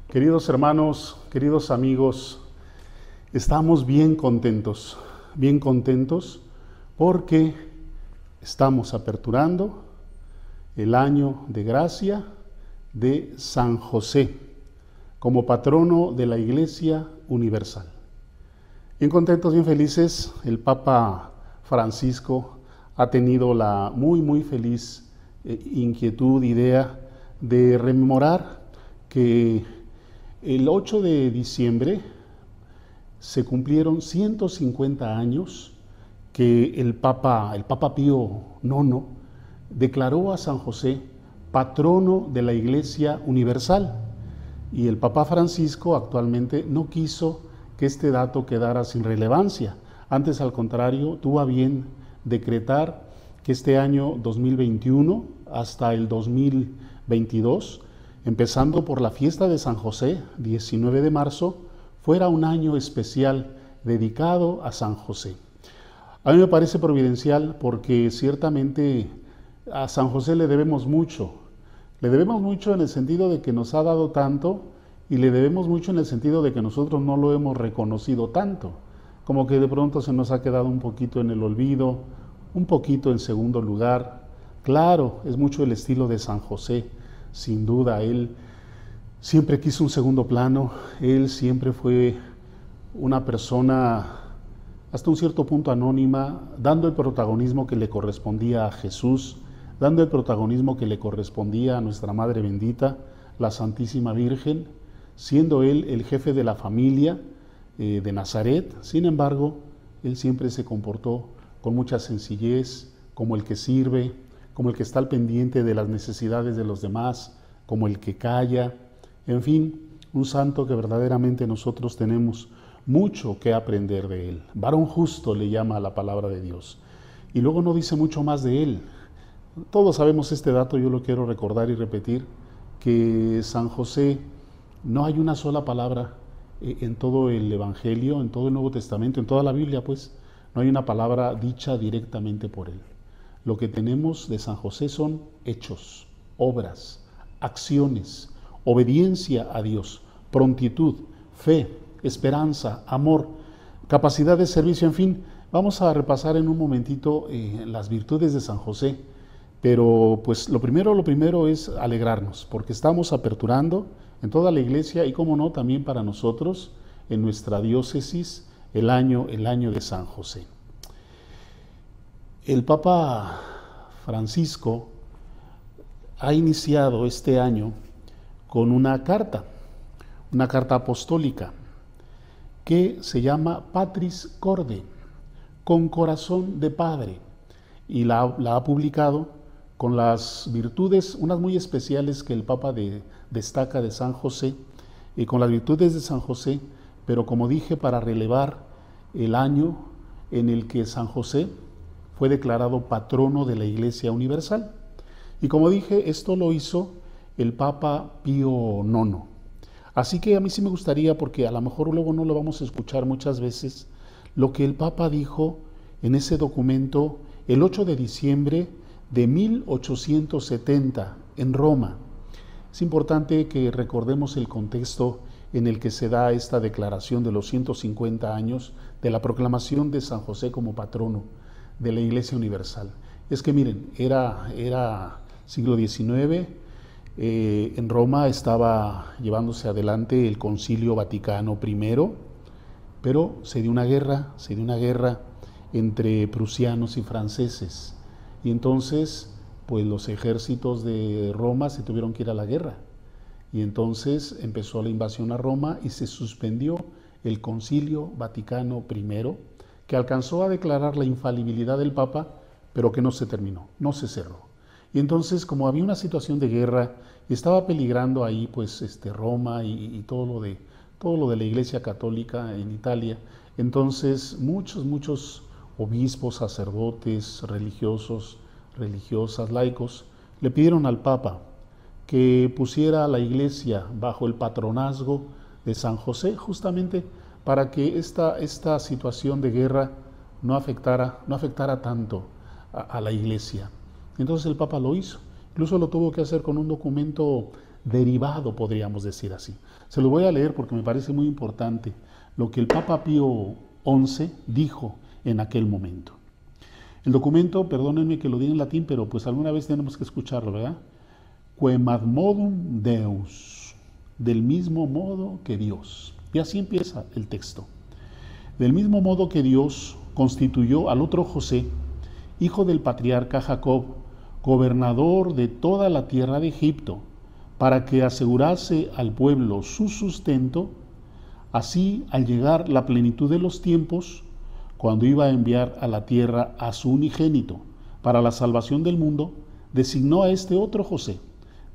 Queridos hermanos, queridos amigos, estamos bien contentos porque estamos aperturando el año de gracia de San José como patrono de la Iglesia Universal. Bien contentos, bien felices. El Papa Francisco ha tenido la muy feliz inquietud, idea de rememorar que el 8 de diciembre se cumplieron 150 años que el Papa Pío IX declaró a San José patrono de la Iglesia Universal. Y el Papa Francisco actualmente no quiso que este dato quedara sin relevancia. Antes, al contrario, tuvo a bien decretar que este año 2021 hasta el 2022, empezando por la fiesta de San José, 19 de marzo, fuera un año especial dedicado a San José. A mí me parece providencial porque ciertamente a San José le debemos mucho. Le debemos mucho en el sentido de que nos ha dado tanto y le debemos mucho en el sentido de que nosotros no lo hemos reconocido tanto. Como que de pronto se nos ha quedado un poquito en el olvido, un poquito en segundo lugar. Claro, es mucho el estilo de San José. Sin duda, él siempre quiso un segundo plano, él siempre fue una persona hasta un cierto punto anónima, dando el protagonismo que le correspondía a Jesús, dando el protagonismo que le correspondía a nuestra Madre bendita, la Santísima Virgen, siendo él el jefe de la familia de Nazaret. Sin embargo, él siempre se comportó con mucha sencillez, como el que sirve, como el que está al pendiente de las necesidades de los demás, como el que calla, en fin, un santo que verdaderamente nosotros tenemos mucho que aprender de él. Varón justo le llama a la palabra de Dios. Y luego no dice mucho más de él. Todos sabemos este dato, yo lo quiero recordar y repetir, que San José, no hay una sola palabra en todo el Evangelio, en todo el Nuevo Testamento, en toda la Biblia, pues, no hay una palabra dicha directamente por él. Lo que tenemos de San José son hechos, obras, acciones, obediencia a Dios, prontitud, fe, esperanza, amor, capacidad de servicio, en fin. Vamos a repasar en un momentito las virtudes de San José, pero pues lo primero es alegrarnos, porque estamos aperturando en toda la iglesia y, como no, también para nosotros, en nuestra diócesis, el año de San José. El Papa Francisco ha iniciado este año con una carta apostólica que se llama Patris Corde, con corazón de padre, y la ha publicado con las virtudes, unas muy especiales que el Papa destaca de San José, y con las virtudes de San José, pero como dije, para relevar el año en el que San José fue declarado patrono de la Iglesia Universal. Y como dije, esto lo hizo el Papa Pío IX. Así que a mí sí me gustaría, porque a lo mejor luego no lo vamos a escuchar muchas veces, lo que el Papa dijo en ese documento el 8 de diciembre de 1870 en Roma. Es importante que recordemos el contexto en el que se da esta declaración de los 150 años de la proclamación de San José como patrono de la Iglesia Universal. Es que miren, era siglo XIX, en Roma estaba llevándose adelante el Concilio Vaticano I, pero se dio una guerra entre prusianos y franceses, y entonces pues los ejércitos de Roma se tuvieron que ir a la guerra, y entonces empezó la invasión a Roma y se suspendió el Concilio Vaticano I, que alcanzó a declarar la infalibilidad del Papa, pero que no se terminó, no se cerró. Y entonces, como había una situación de guerra y estaba peligrando ahí pues Roma y todo lo de la Iglesia Católica en Italia, entonces muchos obispos, sacerdotes, religiosos, religiosas, laicos, le pidieron al Papa que pusiera a la Iglesia bajo el patronazgo de San José, justamente para que esta situación de guerra no afectara tanto a la Iglesia. Entonces el Papa lo hizo. Incluso lo tuvo que hacer con un documento derivado, podríamos decir así. Se lo voy a leer porque me parece muy importante lo que el Papa Pío XI dijo en aquel momento. El documento, perdónenme que lo diga en latín, pero pues alguna vez tenemos que escucharlo, ¿verdad? Quem ad modum Deus, del mismo modo que Dios. Y así empieza el texto. Del mismo modo que Dios constituyó al otro José, hijo del patriarca Jacob, gobernador de toda la tierra de Egipto, para que asegurase al pueblo su sustento, así al llegar la plenitud de los tiempos, cuando iba a enviar a la tierra a su unigénito para la salvación del mundo, designó a este otro José,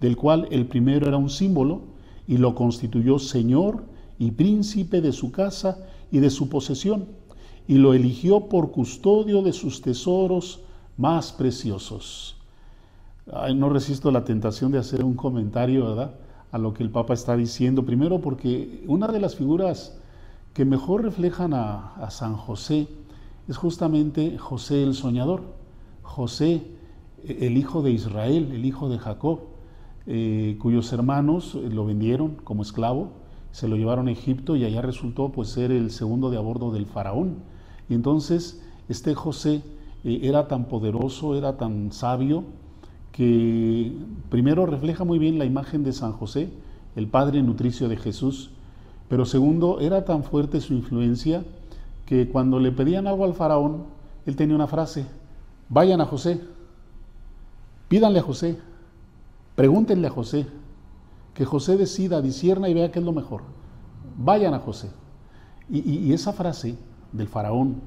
del cual el primero era un símbolo, y lo constituyó señor y príncipe de su casa y de su posesión, y lo eligió por custodio de sus tesoros más preciosos. Ay, no resisto la tentación de hacer un comentario, ¿verdad?, a lo que el Papa está diciendo. Primero porque una de las figuras que mejor reflejan a San José es justamente José el soñador, José el hijo de Israel, el hijo de Jacob, cuyos hermanos lo vendieron como esclavo, se lo llevaron a Egipto y allá resultó pues ser el segundo de a bordo del faraón. Y entonces este José era tan poderoso, era tan sabio, que primero refleja muy bien la imagen de San José, el padre nutricio de Jesús, pero segundo, era tan fuerte su influencia que cuando le pedían algo al faraón, él tenía una frase: vayan a José, pídanle a José, pregúntenle a José, que José decida, discierna y vea qué es lo mejor. Vayan a José. Y esa frase del faraón,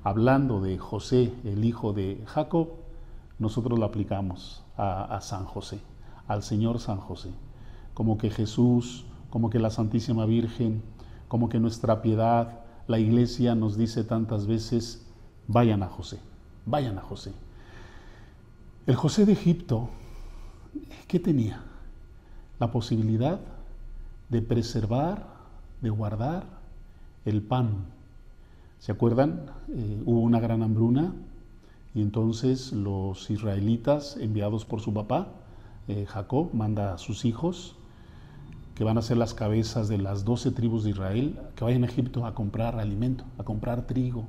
hablando de José, el hijo de Jacob, nosotros la aplicamos a San José, al Señor San José. Como que Jesús, como que la Santísima Virgen, como que nuestra piedad, la Iglesia nos dice tantas veces: vayan a José, vayan a José. El José de Egipto, ¿qué tenía? La posibilidad de preservar, de guardar el pan. ¿Se acuerdan? Hubo una gran hambruna y entonces los israelitas, enviados por su papá, Jacob, manda a sus hijos, que van a ser las cabezas de las 12 tribus de Israel, que vayan a Egipto a comprar alimento, a comprar trigo.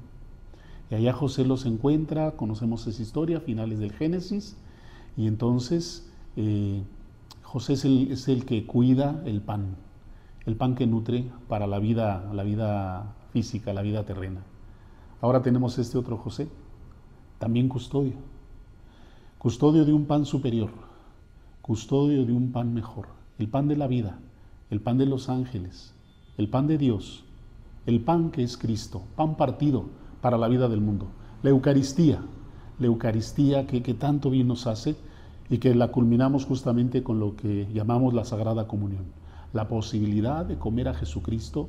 Y allá José los encuentra, conocemos esa historia, finales del Génesis, y entonces José es el que cuida el pan que nutre para la vida física, la vida terrena. Ahora tenemos este otro José, también custodio de un pan superior, custodio de un pan mejor, el pan de la vida, el pan de los ángeles, el pan de Dios, el pan que es Cristo, pan partido para la vida del mundo, la Eucaristía que tanto bien nos hace y que la culminamos justamente con lo que llamamos la Sagrada Comunión, la posibilidad de comer a Jesucristo,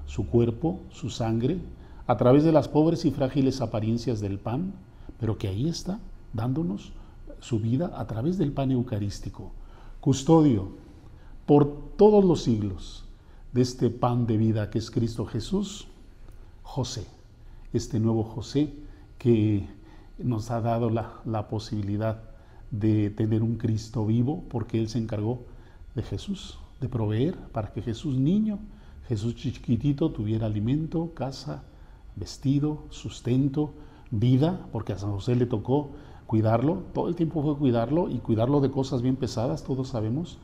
su cuerpo, su sangre, a través de las pobres y frágiles apariencias del pan, pero que ahí está, dándonos su vida a través del pan eucarístico. Custodio por todos los siglos de este pan de vida que es Cristo Jesús, José, este nuevo José que nos ha dado la posibilidad de tener un Cristo vivo, porque Él se encargó de Jesús, de proveer para que Jesús niño, Jesús chiquitito, tuviera alimento, casa, vestido, sustento, vida, porque a San José le tocó cuidarlo, todo el tiempo fue cuidarlo, y cuidarlo de cosas bien pesadas, todos sabemos.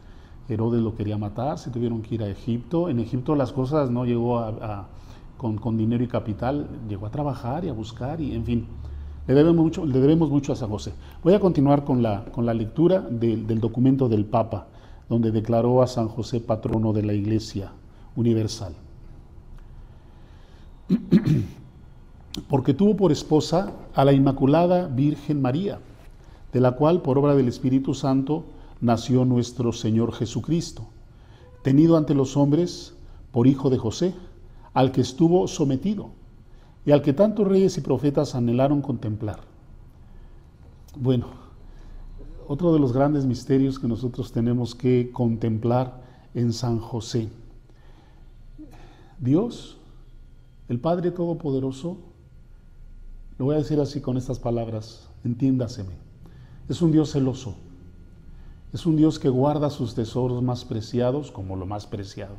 Herodes lo quería matar, se tuvieron que ir a Egipto. En Egipto las cosas no llegó con dinero y capital, llegó a trabajar y a buscar, y en fin, le debemos mucho a San José. Voy a continuar con la lectura del documento del Papa, donde declaró a San José patrono de la Iglesia universal. Porque tuvo por esposa a la Inmaculada Virgen María, de la cual por obra del Espíritu Santo nació nuestro Señor Jesucristo, tenido ante los hombres por hijo de José, al que estuvo sometido y al que tantos reyes y profetas anhelaron contemplar. Bueno, otro de los grandes misterios que nosotros tenemos que contemplar en San José. Dios, el Padre Todopoderoso, lo voy a decir así con estas palabras, entiéndaseme, es un Dios celoso. Es un Dios que guarda sus tesoros más preciados como lo más preciado.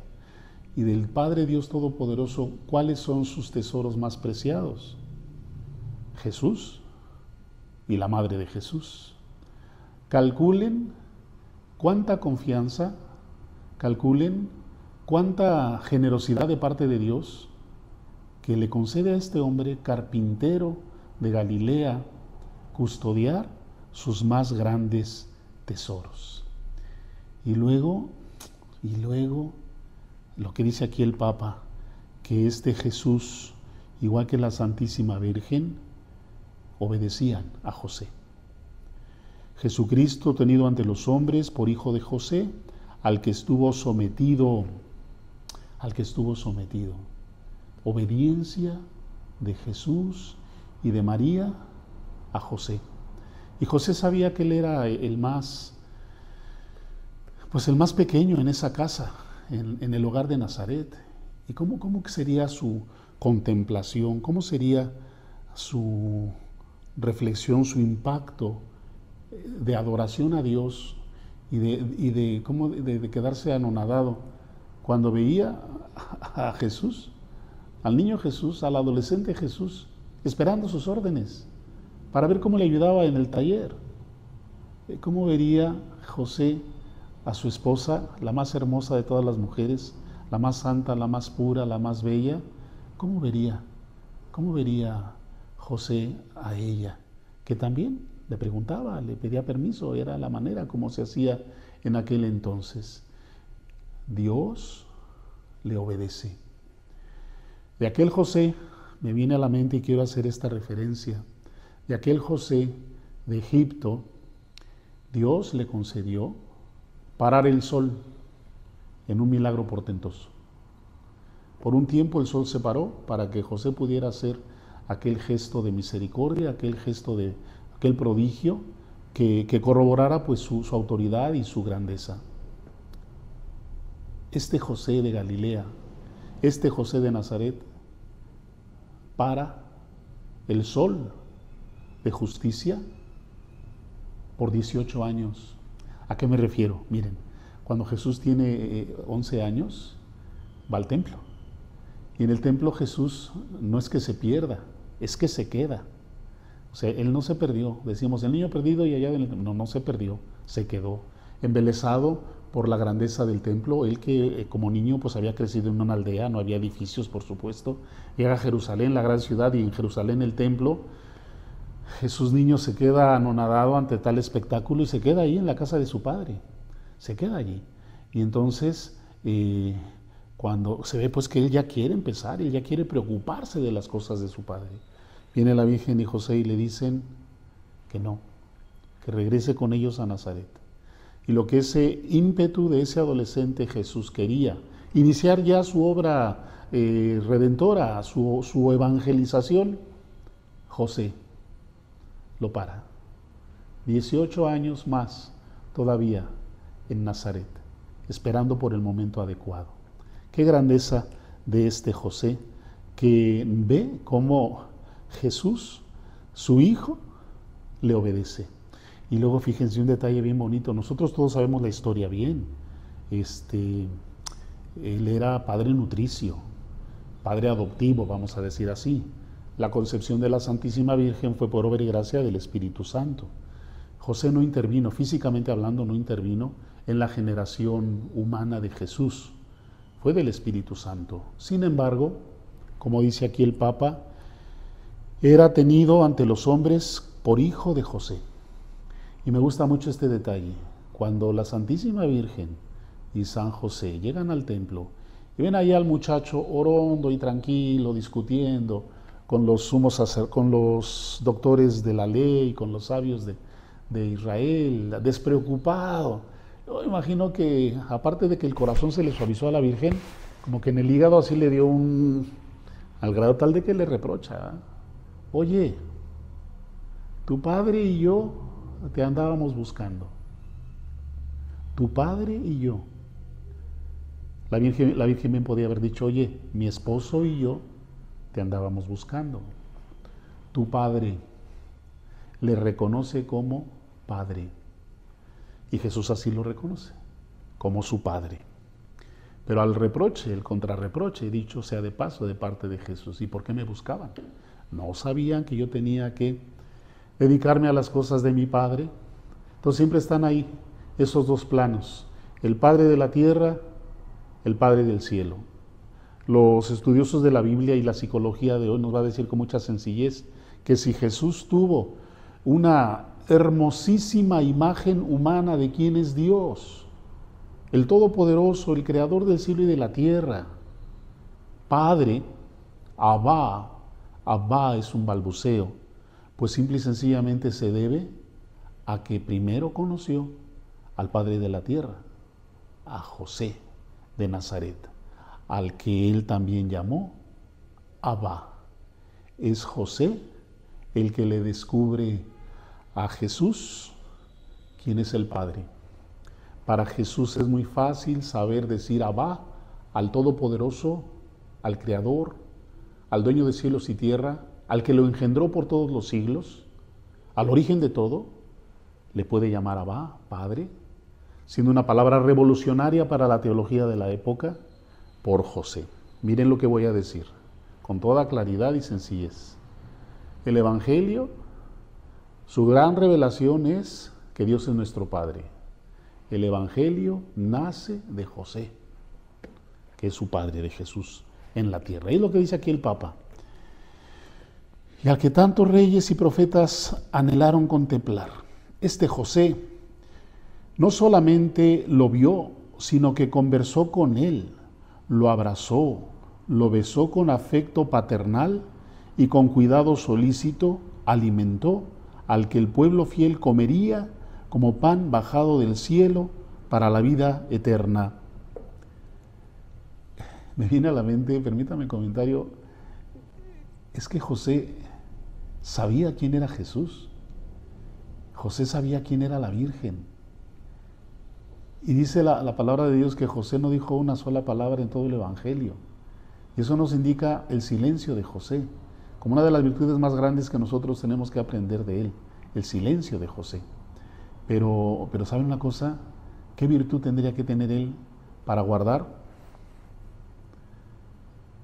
Y del Padre Dios Todopoderoso, ¿cuáles son sus tesoros más preciados? Jesús y la Madre de Jesús. Calculen cuánta confianza, calculen cuánta generosidad de parte de Dios que le concede a este hombre carpintero de Galilea custodiar sus más grandes tesoros. Y luego, lo que dice aquí el Papa, que este Jesús, igual que la Santísima Virgen, obedecían a José. Jesucristo, tenido ante los hombres por hijo de José, al que estuvo sometido. Obediencia de Jesús y de María a José. Y José sabía que él era el más pequeño en esa casa, en el hogar de Nazaret. ¿Y cómo sería su contemplación? ¿Cómo sería su reflexión, su impacto de adoración a Dios y de quedarse anonadado cuando veía a Jesús, al niño Jesús, al adolescente Jesús, esperando sus órdenes para ver cómo le ayudaba en el taller? ¿Cómo vería José a su esposa, la más hermosa de todas las mujeres, la más santa, la más pura, la más bella? ¿Cómo vería José a ella? Que también le preguntaba, le pedía permiso, era la manera como se hacía en aquel entonces. Dios le obedece. De aquel José me viene a la mente y quiero hacer esta referencia. De aquel José de Egipto, Dios le concedió parar el sol en un milagro portentoso. Por un tiempo el sol se paró para que José pudiera hacer aquel gesto de misericordia, aquel prodigio que corroborara pues su autoridad y su grandeza. Este José de Galilea, este José de Nazaret, para el sol de justicia por 18 años. ¿A qué me refiero? Miren, cuando Jesús tiene 11 años, va al templo. Y en el templo Jesús no es que se pierda, es que se queda. O sea, él no se perdió. Decimos, el niño perdido y allá en el templo. No se perdió, se quedó. Embelesado por la grandeza del templo. Él que como niño pues había crecido en una aldea, no había edificios, por supuesto. Llega a Jerusalén, la gran ciudad, y en Jerusalén el templo. Jesús niño se queda anonadado ante tal espectáculo y se queda ahí en la casa de su padre. Se queda allí. Y entonces, cuando se ve pues que él ya quiere empezar, él ya quiere preocuparse de las cosas de su padre, viene la Virgen y José y le dicen que no, que regrese con ellos a Nazaret. Y lo que ese ímpetu de ese adolescente Jesús quería, iniciar ya su obra redentora, su evangelización, José lo para. 18 años más todavía en Nazaret, esperando por el momento adecuado. Qué grandeza de este José, que ve cómo Jesús, su hijo, le obedece. Y luego fíjense un detalle bien bonito. Nosotros todos sabemos la historia bien. Él era padre nutricio, padre adoptivo, vamos a decir así. La concepción de la Santísima Virgen fue por obra y gracia del Espíritu Santo. José no intervino, físicamente hablando, no intervino en la generación humana de Jesús. Fue del Espíritu Santo. Sin embargo, como dice aquí el Papa, era tenido ante los hombres por hijo de José. Y me gusta mucho este detalle. Cuando la Santísima Virgen y San José llegan al templo y ven allá al muchacho orondo y tranquilo, discutiendo con los doctores de la ley, con los sabios de Israel, despreocupado. Yo imagino que, aparte de que el corazón se le suavizó a la Virgen, como que en el hígado así le dio al grado tal de que le reprocha: oye, tu padre y yo te andábamos buscando. Tu padre y yo. La Virgen bien podía haber dicho: oye, mi esposo y yo te andábamos buscando. Tu padre le reconoce como padre. Y Jesús así lo reconoce, como su Padre. Pero al reproche, el contrarreproche, dicho sea de paso, de parte de Jesús. ¿Y por qué me buscaban? ¿No sabían que yo tenía que dedicarme a las cosas de mi Padre? Entonces siempre están ahí esos dos planos, el Padre de la tierra, el Padre del cielo. Los estudiosos de la Biblia y la psicología de hoy nos va a decir con mucha sencillez que si Jesús tuvo una hermosísima imagen humana de quién es Dios, el Todopoderoso, el Creador del cielo y de la tierra, Padre, Abba es un balbuceo, pues simple y sencillamente se debe a que primero conoció al Padre de la tierra, a José de Nazaret, al que él también llamó Abba. Es José el que le descubre a Jesús quién es el Padre. Para Jesús es muy fácil saber decir Abba al Todopoderoso, al Creador, al Dueño de cielos y tierra, al que lo engendró por todos los siglos, al origen de todo, le puede llamar Abba, Padre, siendo una palabra revolucionaria para la teología de la época, por José. Miren lo que voy a decir, con toda claridad y sencillez. El Evangelio, su gran revelación es que Dios es nuestro Padre. El Evangelio nace de José, que es su Padre, de Jesús, en la tierra. Es lo que dice aquí el Papa. Y al que tantos reyes y profetas anhelaron contemplar. Este José no solamente lo vio, sino que conversó con él, lo abrazó, lo besó con afecto paternal y con cuidado solícito alimentó al que el pueblo fiel comería como pan bajado del cielo para la vida eterna. Me viene a la mente, permítame un comentario, es que José sabía quién era Jesús. José sabía quién era la Virgen. Y dice la palabra de Dios que José no dijo una sola palabra en todo el Evangelio. Y eso nos indica el silencio de José, como una de las virtudes más grandes que nosotros tenemos que aprender de él, el silencio de José. Pero ¿saben una cosa? ¿Qué virtud tendría que tener él para guardar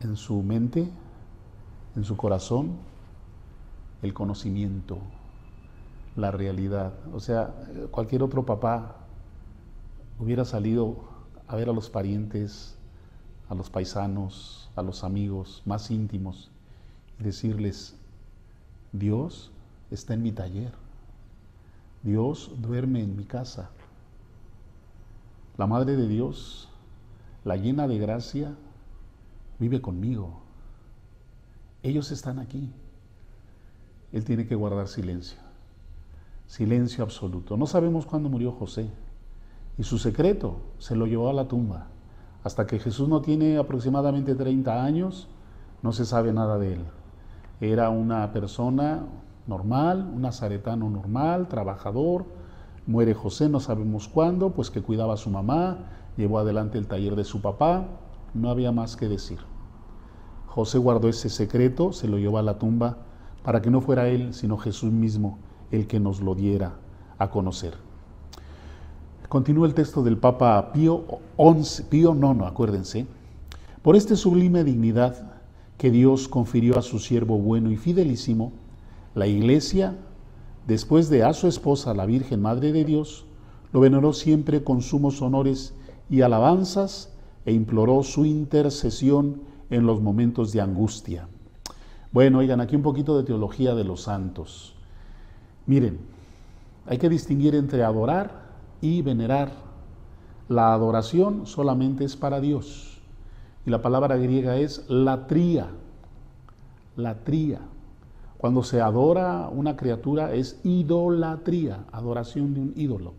en su mente, en su corazón, el conocimiento, la realidad? O sea, cualquier otro papá hubiera salido a ver a los parientes, a los paisanos, a los amigos más íntimos y decirles, Dios está en mi taller, Dios duerme en mi casa, la Madre de Dios, la llena de gracia, vive conmigo, ellos están aquí. Él tiene que guardar silencio, silencio absoluto. No sabemos cuándo murió José, y su secreto se lo llevó a la tumba. Hasta que Jesús no tiene aproximadamente 30 años, no se sabe nada de él. Era una persona normal, un nazaretano normal, trabajador. Muere José, no sabemos cuándo, pues que cuidaba a su mamá, llevó adelante el taller de su papá, no había más que decir. José guardó ese secreto, se lo llevó a la tumba, para que no fuera él, sino Jesús mismo, el que nos lo diera a conocer. Continúa el texto del Papa Pío IX, acuérdense. Por esta sublime dignidad que Dios confirió a su siervo bueno y fidelísimo, la Iglesia, después de a su esposa, la Virgen Madre de Dios, lo veneró siempre con sumos honores y alabanzas e imploró su intercesión en los momentos de angustia. Bueno, oigan, aquí un poquito de teología de los santos. Miren, hay que distinguir entre adorar y venerar. La adoración solamente es para Dios. Y la palabra griega es latría. Latría. Cuando se adora una criatura es idolatría, adoración de un ídolo.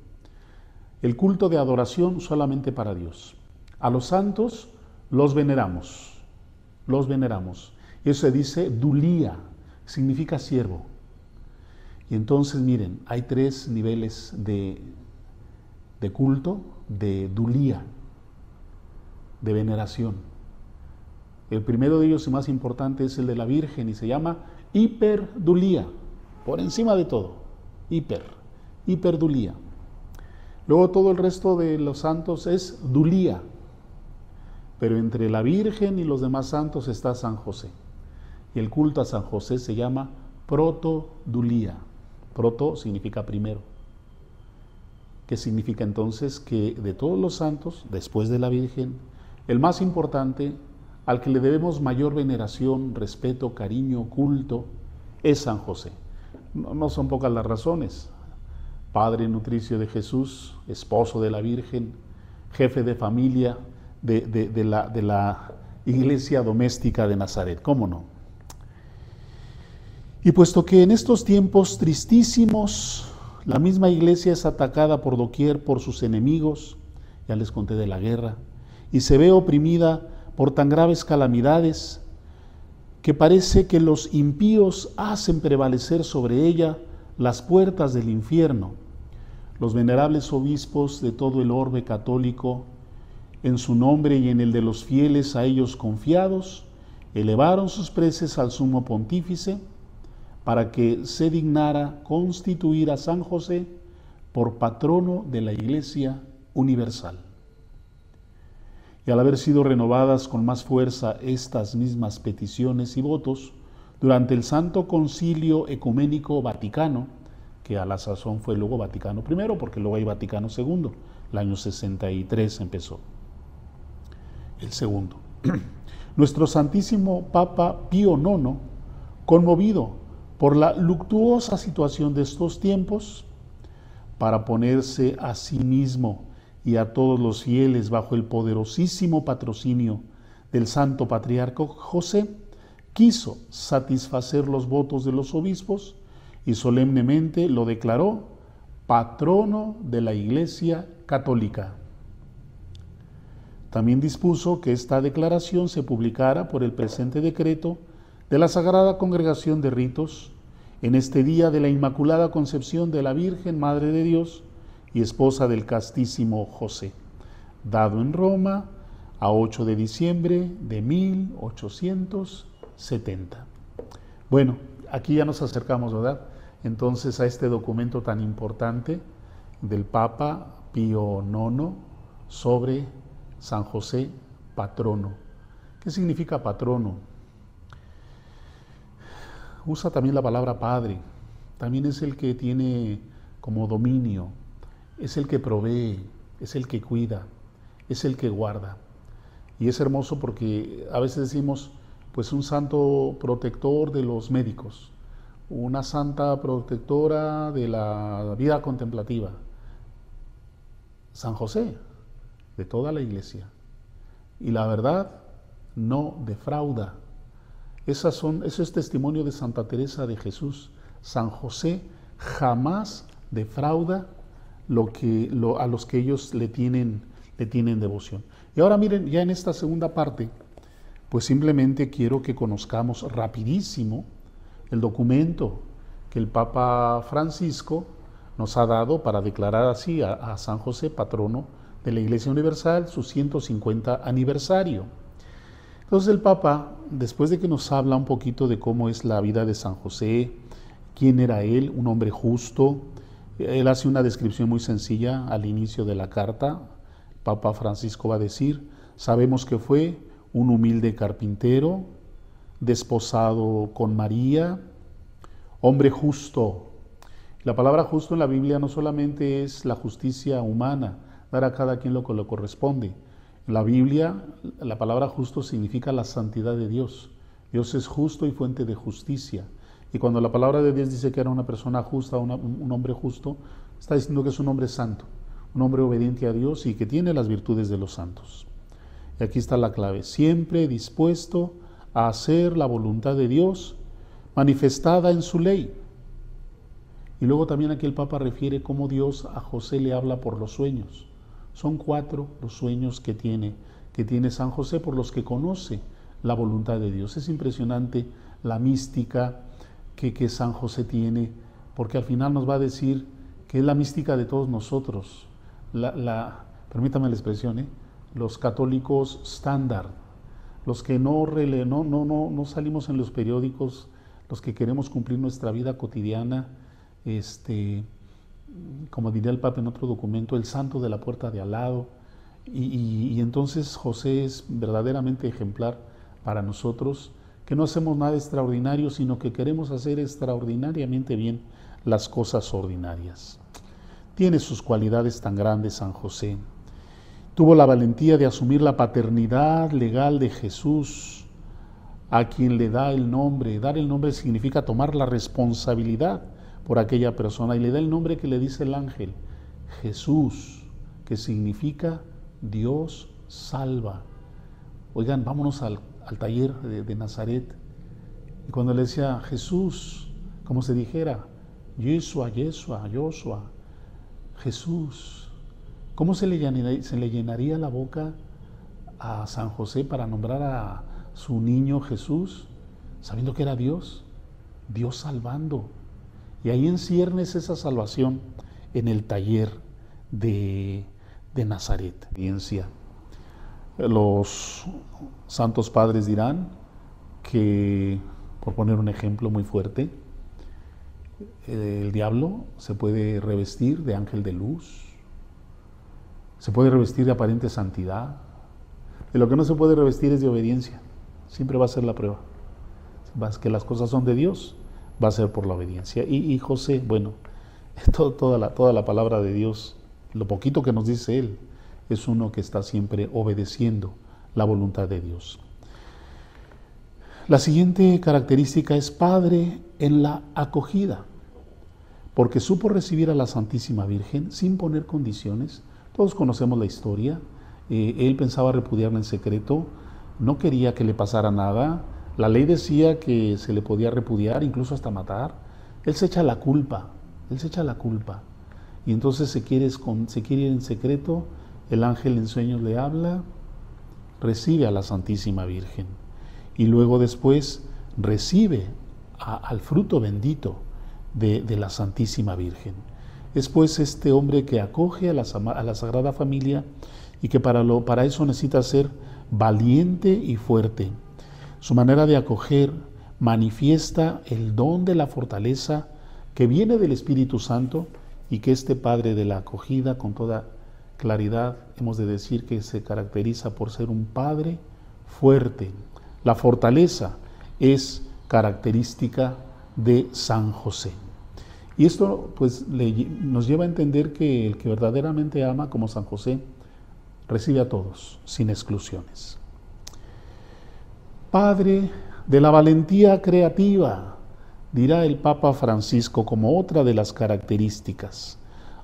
El culto de adoración solamente para Dios. A los santos los veneramos. Los veneramos. Eso se dice dulía, significa siervo. Y entonces miren, hay 3 niveles de culto, de dulía, de veneración. El primero de ellos y más importante es el de la Virgen y se llama hiperdulía, por encima de todo, hiperdulía. Luego todo el resto de los santos es dulía, pero entre la Virgen y los demás santos está San José. Y el culto a San José se llama protodulía. Proto significa primero. ¿Qué significa entonces? Que de todos los santos, después de la Virgen, el más importante, al que le debemos mayor veneración, respeto, cariño, culto, es San José. No son pocas las razones. Padre nutricio de Jesús, esposo de la Virgen, jefe de familia de la iglesia doméstica de Nazaret. ¿Cómo no? Y puesto que en estos tiempos tristísimos la misma iglesia es atacada por doquier por sus enemigos, ya les conté de la guerra, y se ve oprimida por tan graves calamidades que parece que los impíos hacen prevalecer sobre ella las puertas del infierno. Los venerables obispos de todo el orbe católico, en su nombre y en el de los fieles a ellos confiados, elevaron sus preces al sumo pontífice para que se dignara constituir a San José por patrono de la Iglesia universal. Y al haber sido renovadas con más fuerza estas mismas peticiones y votos, durante el Santo Concilio Ecuménico Vaticano, que a la sazón fue luego Vaticano I, porque luego hay Vaticano II, el año 63 empezó, el segundo. Nuestro Santísimo Papa Pío IX, conmovido por la luctuosa situación de estos tiempos, para ponerse a sí mismo y a todos los fieles bajo el poderosísimo patrocinio del Santo Patriarca José, quiso satisfacer los votos de los obispos y solemnemente lo declaró patrono de la Iglesia Católica. También dispuso que esta declaración se publicara por el presente decreto de la Sagrada Congregación de Ritos en este día de la Inmaculada Concepción de la Virgen Madre de Dios y esposa del castísimo José, dado en Roma a 8 de diciembre de 1870. Bueno, aquí ya nos acercamos, ¿verdad? Entonces a este documento tan importante del Papa Pío IX sobre San José, patrono. ¿Qué significa patrono? Usa también la palabra padre. También es el que tiene como dominio, es el que provee, es el que cuida, es el que guarda. Y es hermoso porque a veces decimos, pues un santo protector de los médicos, una santa protectora de la vida contemplativa. San José, de toda la iglesia. Y la verdad no defrauda. Eso es testimonio de Santa Teresa de Jesús. San José jamás defrauda a los que ellos le tienen devoción. Y ahora miren, ya en esta segunda parte, pues simplemente quiero que conozcamos rapidísimo el documento que el Papa Francisco nos ha dado para declarar así a San José patrono de la Iglesia Universal, su 150 aniversario. Entonces el Papa, después de que nos habla un poquito de cómo es la vida de San José, quién era él, un hombre justo, él hace una descripción muy sencilla al inicio de la carta. El Papa Francisco va a decir, sabemos que fue un humilde carpintero, desposado con María, hombre justo. La palabra justo en la Biblia no solamente es la justicia humana, dar a cada quien lo que le corresponde. En la Biblia, la palabra justo significa la santidad de Dios. Dios es justo y fuente de justicia. Y cuando la palabra de Dios dice que era una persona justa, un hombre justo, está diciendo que es un hombre santo, un hombre obediente a Dios y que tiene las virtudes de los santos. Y aquí está la clave, siempre dispuesto a hacer la voluntad de Dios manifestada en su ley. Y luego también aquí el Papa refiere cómo Dios a José le habla por los sueños. Son 4 los sueños que tiene San José, por los que conoce la voluntad de Dios. Es impresionante la mística que San José tiene, porque al final nos va a decir que es la mística de todos nosotros. Permítame la expresión, los católicos estándar, los que no salimos en los periódicos, los que queremos cumplir nuestra vida cotidiana, como diría el Papa en otro documento, el santo de la puerta de al lado. Y entonces José es verdaderamente ejemplar para nosotros, que no hacemos nada extraordinario, sino que queremos hacer extraordinariamente bien las cosas ordinarias. Tiene sus cualidades tan grandes San José. Tuvo la valentía de asumir la paternidad legal de Jesús, a quien le da el nombre. Dar el nombre significa tomar la responsabilidad por aquella persona, y le da el nombre que le dice el ángel, Jesús, que significa Dios salva. Oigan, vámonos al taller de Nazaret. Y cuando le decía Jesús, como se dijera, Yeshua, Yeshua, Joshua, Jesús, ¿cómo se le llenaría la boca a San José para nombrar a su niño Jesús, sabiendo que era Dios, Dios salvando? Y ahí en ciernes esa salvación en el taller de Nazaret. Los santos padres dirán que, por poner un ejemplo muy fuerte, el diablo se puede revestir de ángel de luz, se puede revestir de aparente santidad. De lo que no se puede revestir es de obediencia. Siempre va a ser la prueba. Que las cosas son de Dios, va a ser por la obediencia. Y José, bueno, toda la palabra de Dios, lo poquito que nos dice él, es uno que está siempre obedeciendo la voluntad de Dios. La siguiente característica es padre en la acogida, porque supo recibir a la Santísima Virgen sin poner condiciones. Todos conocemos la historia. Él pensaba repudiarla en secreto, no quería que le pasara nada. La ley decía que se le podía repudiar, incluso hasta matar. Él se echa la culpa, y entonces se quiere ir en secreto. El ángel en sueños le habla, recibe a la Santísima Virgen y luego después recibe al fruto bendito de la Santísima Virgen. Es pues este hombre que acoge a la Sagrada Familia y que para eso necesita ser valiente y fuerte. Su manera de acoger manifiesta el don de la fortaleza que viene del Espíritu Santo, y que este padre de la acogida, con toda claridad, hemos de decir que se caracteriza por ser un padre fuerte. La fortaleza es característica de San José. Y esto pues nos lleva a entender que el que verdaderamente ama, como San José, recibe a todos, sin exclusiones. Padre de la valentía creativa, dirá el Papa Francisco como otra de las características.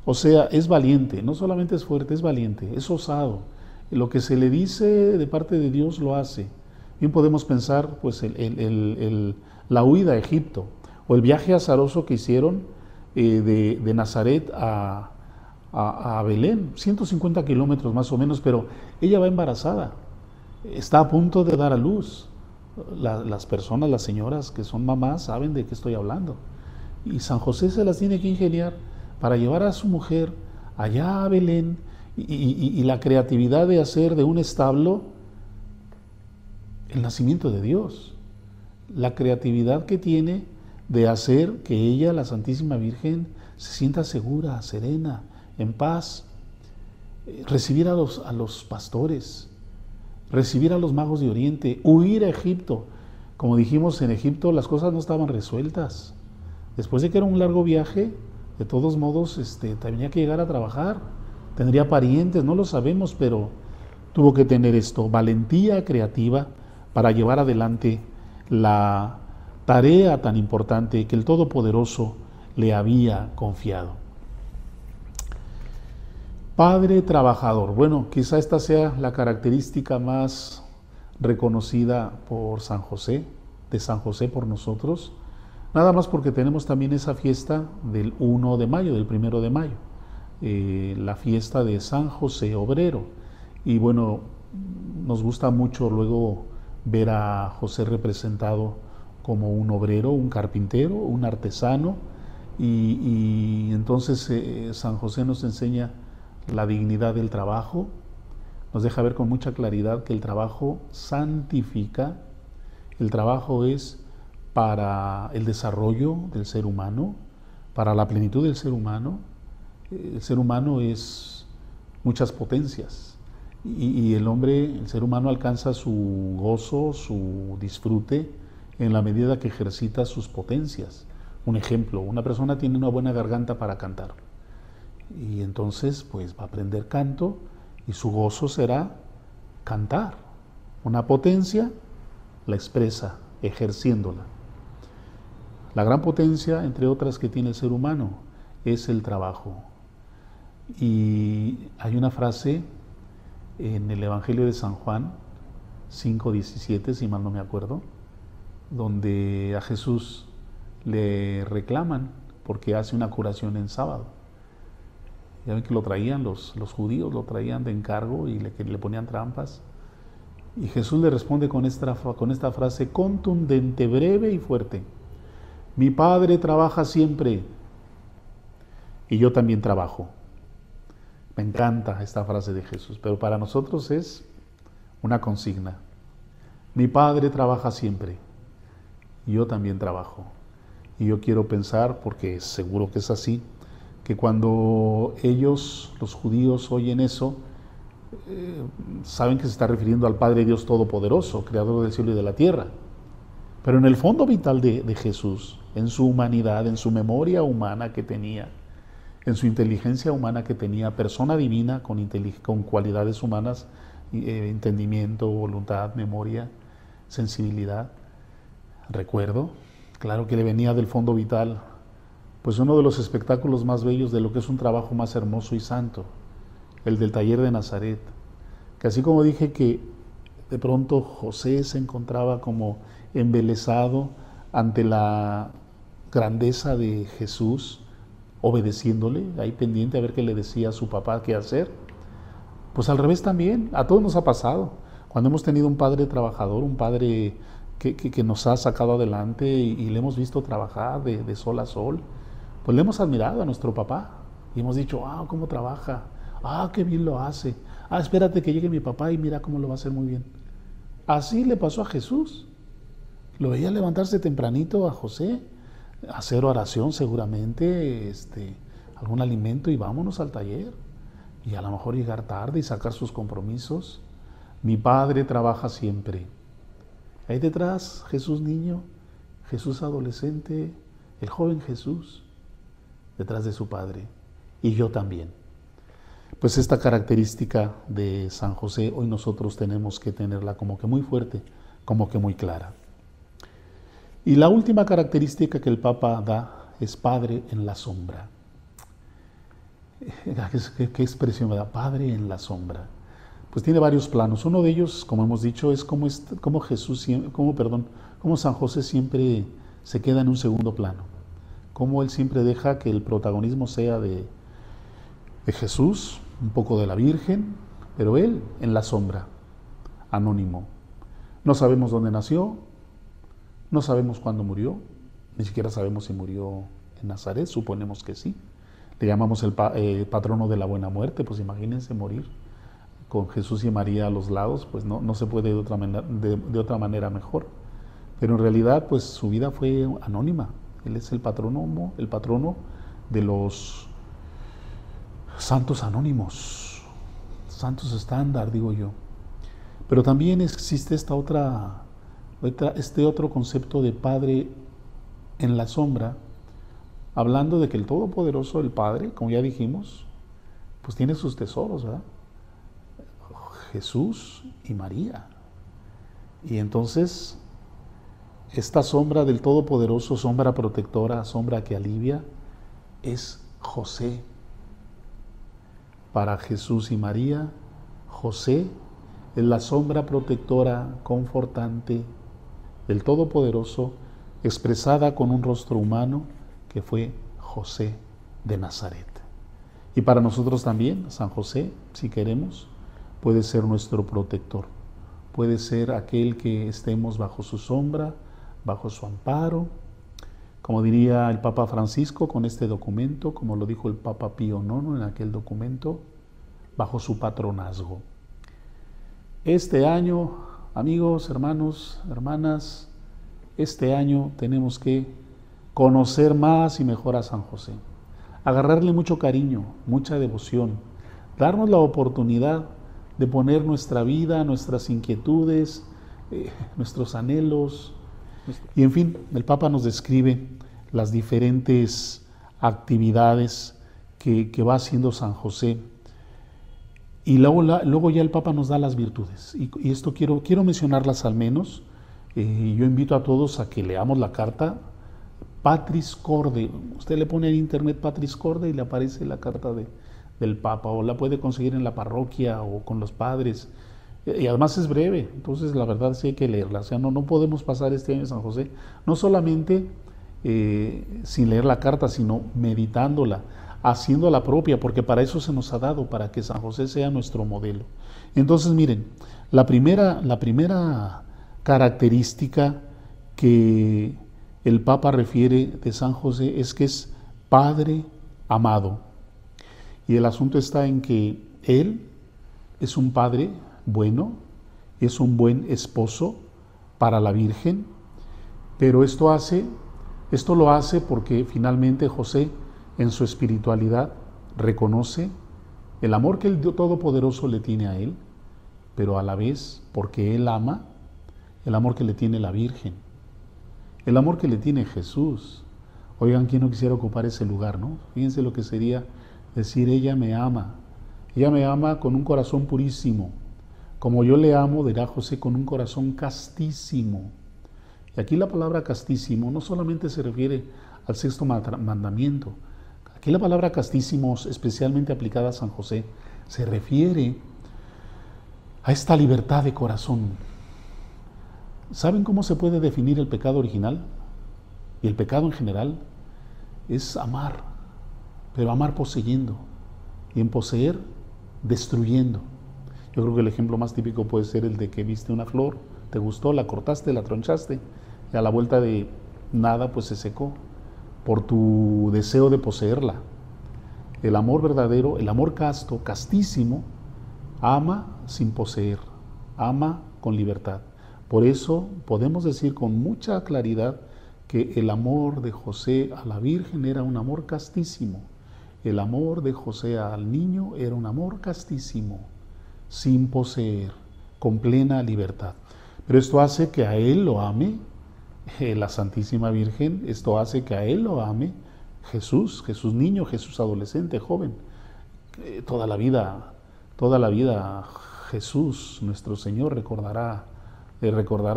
O sea, es valiente, no solamente es fuerte, es valiente, es osado. Lo que se le dice de parte de Dios lo hace. Bien podemos pensar pues la huida a Egipto, o el viaje azaroso que hicieron de Nazaret a Belén, 150 kilómetros más o menos, pero ella va embarazada, está a punto de dar a luz. Las personas, las señoras que son mamás, saben de qué estoy hablando. Y San José se las tiene que ingeniar para llevar a su mujer allá a Belén, y la creatividad de hacer de un establo el nacimiento de Dios. La creatividad que tiene de hacer que ella, la Santísima Virgen, se sienta segura, serena, en paz. Recibir a los pastores, recibir a los magos de Oriente, huir a Egipto. Como dijimos, en Egipto las cosas no estaban resueltas. Después de que era un largo viaje, de todos modos tenía que llegar a trabajar. Tendría parientes, no lo sabemos, pero tuvo que tener esto, valentía creativa para llevar adelante la tarea tan importante que el Todopoderoso le había confiado. Padre trabajador. Bueno, quizá esta sea la característica más reconocida por San José, de San José por nosotros, nada más porque tenemos también esa fiesta del 1 de mayo, del 1 de mayo, la fiesta de San José Obrero. Y bueno, nos gusta mucho luego ver a José representado como un obrero, un carpintero, un artesano, y entonces San José nos enseña la dignidad del trabajo, nos deja ver con mucha claridad que el trabajo santifica, el trabajo es para el desarrollo del ser humano, para la plenitud del ser humano, El ser humano es muchas potencias y el ser humano alcanza su gozo, su disfrute en la medida que ejercita sus potencias. Un ejemplo, una persona tiene una buena garganta para cantar y entonces pues va a aprender canto y su gozo será cantar. Una potencia la expresa ejerciéndola. La gran potencia, entre otras, que tiene el ser humano es el trabajo. Y hay una frase en el Evangelio de San Juan 5:17, si mal no me acuerdo, donde a Jesús le reclaman porque hace una curación en sábado. Ya ven que lo traían los judíos, lo traían de encargo y le ponían trampas. Y Jesús le responde con esta frase contundente, breve y fuerte: mi Padre trabaja siempre y yo también trabajo. Me encanta esta frase de Jesús, pero para nosotros es una consigna. Mi Padre trabaja siempre y yo también trabajo. Y yo quiero pensar, porque seguro que es así, que cuando ellos, los judíos, oyen eso, saben que se está refiriendo al Padre Dios Todopoderoso, Creador del cielo y de la tierra. Pero en el fondo vital de Jesús, en su humanidad, en su memoria humana que tenía, en su inteligencia humana que tenía, persona divina con cualidades humanas, entendimiento, voluntad, memoria, sensibilidad, recuerdo, claro que le venía del fondo vital, pues uno de los espectáculos más bellos de lo que es un trabajo más hermoso y santo, el del taller de Nazaret, que así como dije que de pronto José se encontraba como embelesado ante la grandeza de Jesús, obedeciéndole, ahí pendiente a ver qué le decía a su papá qué hacer. Pues al revés también, a todos nos ha pasado. Cuando hemos tenido un padre trabajador, un padre que nos ha sacado adelante y le hemos visto trabajar de sol a sol, pues le hemos admirado a nuestro papá y hemos dicho, cómo trabaja, qué bien lo hace, espérate que llegue mi papá y mira cómo lo va a hacer muy bien. Así le pasó a Jesús. Lo veía levantarse tempranito a José, hacer oración seguramente, algún alimento y vámonos al taller. Y a lo mejor llegar tarde y sacar sus compromisos. Mi Padre trabaja siempre. Ahí detrás, Jesús niño, Jesús adolescente, el joven Jesús, detrás de su Padre. Y yo también. Pues esta característica de San José hoy nosotros tenemos que tenerla como que muy fuerte, como que muy clara. Y la última característica que el Papa da es Padre en la sombra. ¿Qué expresión me da? Padre en la sombra. Pues tiene varios planos. Uno de ellos, como hemos dicho, es como San José siempre se queda en un segundo plano. Cómo él siempre deja que el protagonismo sea de Jesús, un poco de la Virgen, pero él en la sombra, anónimo. No sabemos dónde nació, no sabemos cuándo murió, ni siquiera sabemos si murió en Nazaret, suponemos que sí. Le llamamos el patrono de la buena muerte, pues imagínense morir con Jesús y María a los lados, pues no se puede de otra manera mejor. Pero en realidad, pues su vida fue anónima. Él es el patrono de los santos anónimos, santos estándar, digo yo. Pero también existe este otro concepto de Padre en la sombra, hablando de que el Todopoderoso, el Padre, como ya dijimos, pues tiene sus tesoros, ¿verdad? Jesús y María. Y entonces, esta sombra del Todopoderoso, sombra protectora, sombra que alivia, es José. Para Jesús y María, José es la sombra protectora, confortante del Todopoderoso, expresada con un rostro humano que fue José de Nazaret. Y para nosotros también, San José, si queremos, puede ser nuestro protector, puede ser aquel que estemos bajo su sombra, bajo su amparo, como diría el Papa Francisco con este documento, como lo dijo el Papa Pío IX en aquel documento, bajo su patronazgo. Este año, amigos, hermanos, hermanas, este año tenemos que conocer más y mejor a San José. agarrarle mucho cariño, mucha devoción, darnos la oportunidad de poner nuestra vida, nuestras inquietudes, nuestros anhelos. Y en fin, el Papa nos describe las diferentes actividades que va haciendo San José. Y luego ya el Papa nos da las virtudes. Y esto quiero mencionarlas al menos. Yo invito a todos a que leamos la carta Patris Corde. Usted le pone en internet Patris Corde y le aparece la carta del Papa, o la puede conseguir en la parroquia o con los padres. Y además es breve, entonces la verdad sí hay que leerla. O sea, no podemos pasar este año San José, no solamente sin leer la carta, sino meditándola, haciéndola propia, porque para eso se nos ha dado, para que San José sea nuestro modelo. Entonces miren, la primera característica que el Papa refiere de San José es que es Padre amado. Y el asunto está en que Él es un Padre bueno, es un buen esposo para la Virgen, pero esto lo hace porque finalmente José, en su espiritualidad, reconoce el amor que el Dios Todopoderoso le tiene a él, pero a la vez, porque él ama, el amor que le tiene la Virgen, el amor que le tiene Jesús. Oigan, ¿quién no quisiera ocupar ese lugar, no? Fíjense lo que sería decir, ella me ama con un corazón purísimo, como yo le amo, dirá José, con un corazón castísimo. Y aquí la palabra castísimo no solamente se refiere al sexto mandamiento. Aquí la palabra castísimo, especialmente aplicada a San José, se refiere a esta libertad de corazón. ¿Saben cómo se puede definir el pecado original? Y el pecado en general es amar, pero amar poseyendo, y en poseer, destruyendo. Yo creo que el ejemplo más típico puede ser el de que viste una flor, te gustó, la cortaste, la tronchaste, y a la vuelta de nada pues se secó por tu deseo de poseerla. El amor verdadero, el amor casto, castísimo, ama sin poseer, ama con libertad. Por eso podemos decir con mucha claridad que el amor de José a la Virgen era un amor castísimo. El amor de José al niño era un amor castísimo, sin poseer, con plena libertad. Pero esto hace que a él lo ame la Santísima Virgen, esto hace que a él lo ame Jesús niño, Jesús adolescente, joven. Toda la vida Jesús, nuestro Señor, recordará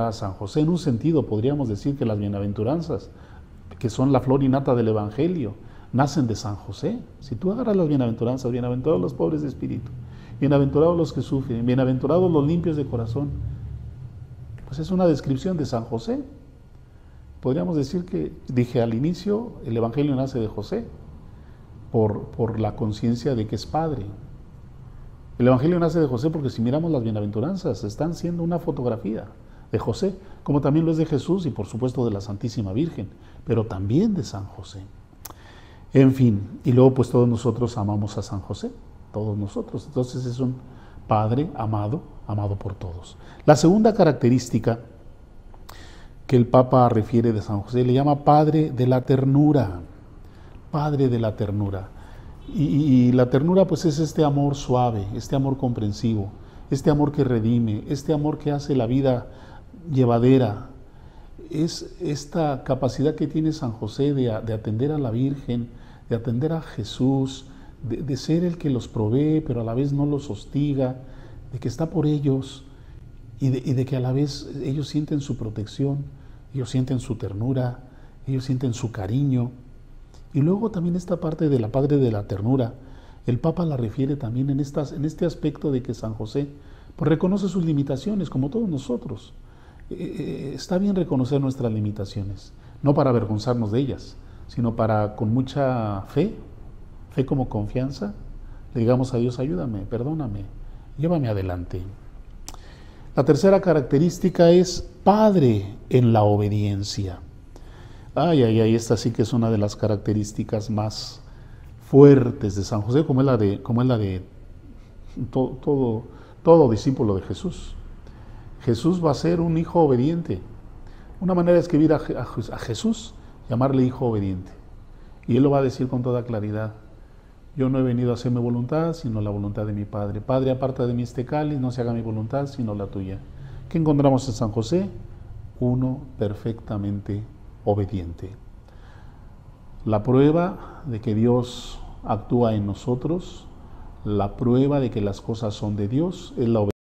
a San José. En un sentido podríamos decir que las bienaventuranzas, que son la flor y nata del Evangelio, nacen de San José. Si tú agarras las bienaventuranzas, bienaventurados los pobres de espíritu, bienaventurados los que sufren, bienaventurados los limpios de corazón, pues es una descripción de San José. Podríamos decir que, dije al inicio, el Evangelio nace de José, por la conciencia de que es padre. El Evangelio nace de José porque si miramos las bienaventuranzas, están siendo una fotografía de José, como también lo es de Jesús y por supuesto de la Santísima Virgen, pero también de San José. En fin, y luego pues todos nosotros amamos a San José, todos nosotros. Entonces es un Padre amado por todos. La segunda característica que el Papa refiere de San José le llama Padre de la ternura, Padre de la ternura. Y la ternura pues es este amor suave, este amor comprensivo, este amor que redime, este amor que hace la vida llevadera. Es esta capacidad que tiene San José de atender a la Virgen, de atender a Jesús, de ser el que los provee, pero a la vez no los hostiga, de que está por ellos y de que a la vez ellos sienten su protección, ellos sienten su ternura, ellos sienten su cariño. Y luego también esta parte de la Padre de la ternura, el Papa la refiere también en este aspecto de que San José pues reconoce sus limitaciones, como todos nosotros. Está bien reconocer nuestras limitaciones, no para avergonzarnos de ellas, sino para con mucha fe como confianza, le digamos a Dios, ayúdame, perdóname, llévame adelante. La tercera característica es Padre en la obediencia. Esta sí que es una de las características más fuertes de San José, como es la de todo discípulo de Jesús. Jesús va a ser un hijo obediente. Una manera de escribir a Jesús, llamarle hijo obediente. Y Él lo va a decir con toda claridad. Yo no he venido a hacer mi voluntad, sino la voluntad de mi Padre. Padre, aparta de mí este cáliz, no se haga mi voluntad, sino la tuya. ¿Qué encontramos en San José? Uno perfectamente obediente. La prueba de que Dios actúa en nosotros, la prueba de que las cosas son de Dios, es la obediencia.